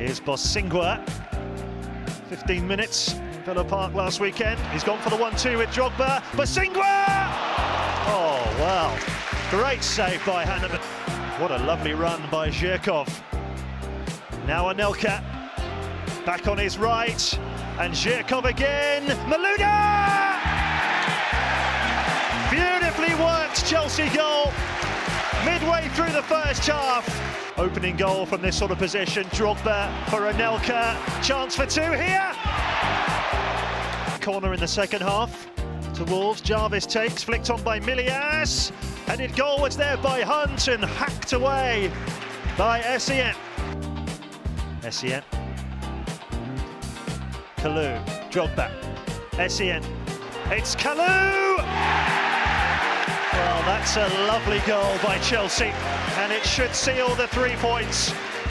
Here's Bosingwa. 15 minutes in Villa Park last weekend. He's gone for the 1-2 with Drogba. Bosingwa! Oh, wow. Great save by Hanneman. What a lovely run by Zhirkov. Now Anelka. Back on his right. And Zhirkov again. Malouda! Beautifully worked Chelsea goal. Midway through the first half. Opening goal from this sort of position. Drogba for Anelka. Chance for two here. Corner in the second half. To Wolves. Jarvis takes. Flicked on by Milias. Headed goalwards there by Hunt and hacked away by Essien. Essien. Kalou. Drogba. Essien. It's Kalou! Well, that's a lovely goal by Chelsea, and it should seal the 3 points.